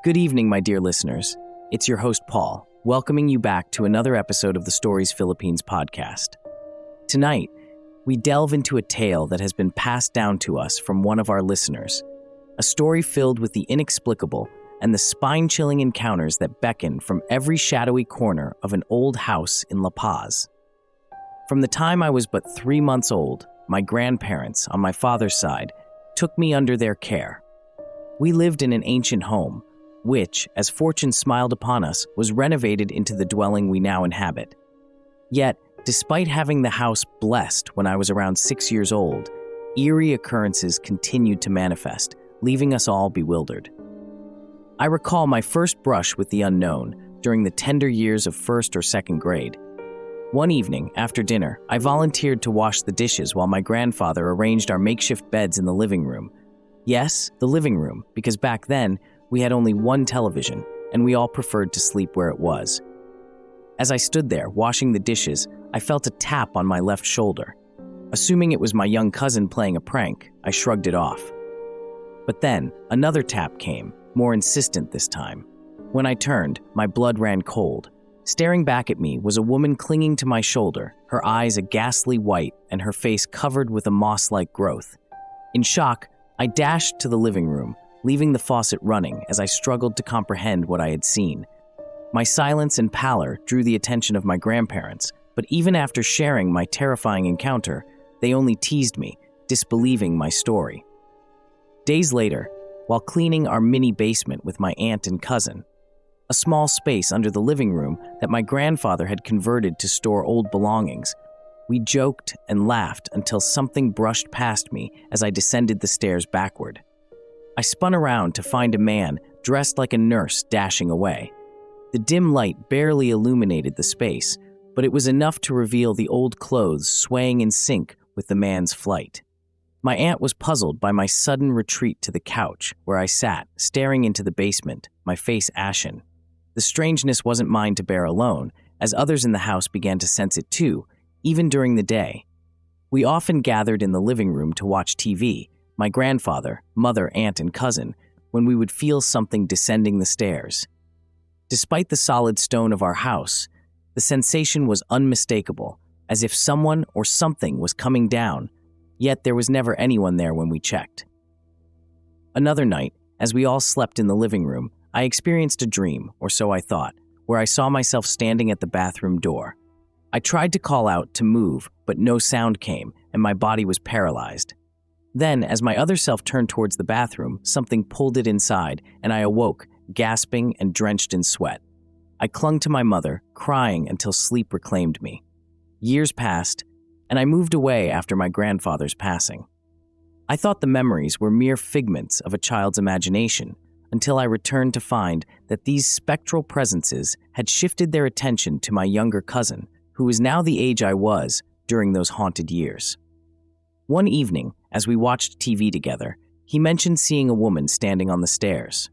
Good evening, my dear listeners. It's your host, Paul, welcoming you back to another episode of the Stories Philippines podcast. Tonight, we delve into a tale that has been passed down to us from one of our listeners, a story filled with the inexplicable and the spine-chilling encounters that beckon from every shadowy corner of an old house in La Paz. From the time I was but 3 months old, my grandparents, on my father's side, took me under their care. We lived in an ancient home, which, as fortune smiled upon us, was renovated into the dwelling we now inhabit. Yet, despite having the house blessed when I was around 6 years old, eerie occurrences continued to manifest, leaving us all bewildered. I recall my first brush with the unknown during the tender years of first or second grade. One evening, after dinner, I volunteered to wash the dishes while my grandfather arranged our makeshift beds in the living room. Yes, the living room, because back then, we had only one television, and we all preferred to sleep where it was. As I stood there, washing the dishes, I felt a tap on my left shoulder. Assuming it was my young cousin playing a prank, I shrugged it off. But then, another tap came, more insistent this time. When I turned, my blood ran cold. Staring back at me was a woman clinging to my shoulder, her eyes a ghastly white and her face covered with a moss-like growth. In shock, I dashed to the living room, leaving the faucet running as I struggled to comprehend what I had seen. My silence and pallor drew the attention of my grandparents, but even after sharing my terrifying encounter, they only teased me, disbelieving my story. Days later, while cleaning our mini basement with my aunt and cousin, a small space under the living room that my grandfather had converted to store old belongings, we joked and laughed until something brushed past me as I descended the stairs backward. I spun around to find a man dressed like a nurse dashing away. The dim light barely illuminated the space, but it was enough to reveal the old clothes swaying in sync with the man's flight. My aunt was puzzled by my sudden retreat to the couch, where I sat, staring into the basement, my face ashen. The strangeness wasn't mine to bear alone, as others in the house began to sense it too, even during the day. We often gathered in the living room to watch TV, my grandfather, mother, aunt, and cousin, when we would feel something descending the stairs. Despite the solid stone of our house, the sensation was unmistakable, as if someone or something was coming down, yet there was never anyone there when we checked. Another night, as we all slept in the living room, I experienced a dream, or so I thought, where I saw myself standing at the bathroom door. I tried to call out to move, but no sound came, and my body was paralyzed. Then, as my other self turned towards the bathroom, something pulled it inside, and I awoke, gasping and drenched in sweat. I clung to my mother, crying until sleep reclaimed me. Years passed, and I moved away after my grandfather's passing. I thought the memories were mere figments of a child's imagination, until I returned to find that these spectral presences had shifted their attention to my younger cousin, who was now the age I was during those haunted years. One evening, as we watched TV together, he mentioned seeing a woman standing on the stairs.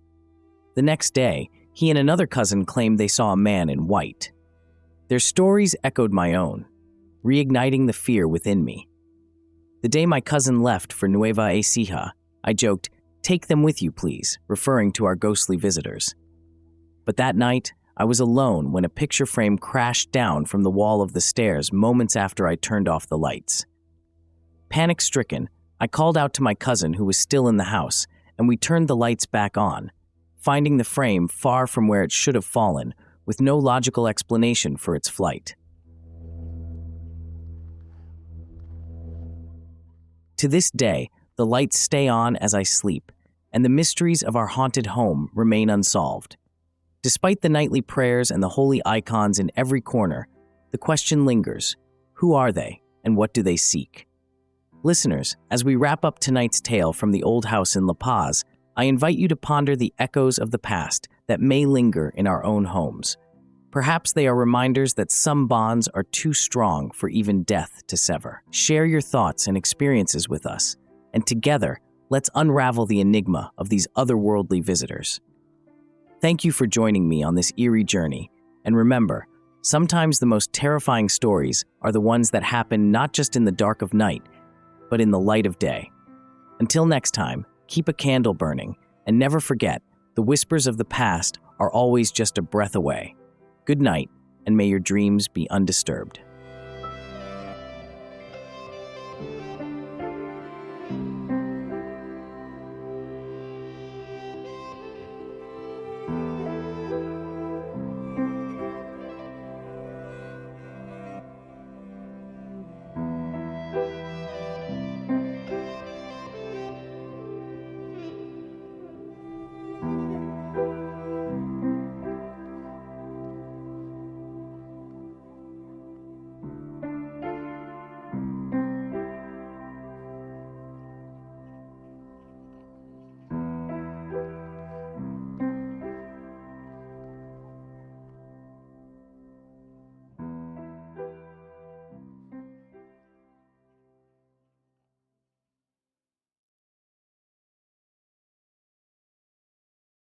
The next day, he and another cousin claimed they saw a man in white. Their stories echoed my own, reigniting the fear within me. The day my cousin left for Nueva Ecija, I joked, "Take them with you, please," referring to our ghostly visitors. But that night, I was alone when a picture frame crashed down from the wall of the stairs moments after I turned off the lights. Panic-stricken, I called out to my cousin who was still in the house, and we turned the lights back on, finding the frame far from where it should have fallen, with no logical explanation for its flight. To this day, the lights stay on as I sleep, and the mysteries of our haunted home remain unsolved. Despite the nightly prayers and the holy icons in every corner, the question lingers: who are they, and what do they seek? Listeners, as we wrap up tonight's tale from the old house in La Paz, I invite you to ponder the echoes of the past that may linger in our own homes. Perhaps they are reminders that some bonds are too strong for even death to sever. Share your thoughts and experiences with us, and together, let's unravel the enigma of these otherworldly visitors. Thank you for joining me on this eerie journey, and remember, sometimes the most terrifying stories are the ones that happen not just in the dark of night, but in the light of day. Until next time, keep a candle burning, and never forget, The whispers of the past are always just a breath away. Good night, and may your dreams be undisturbed.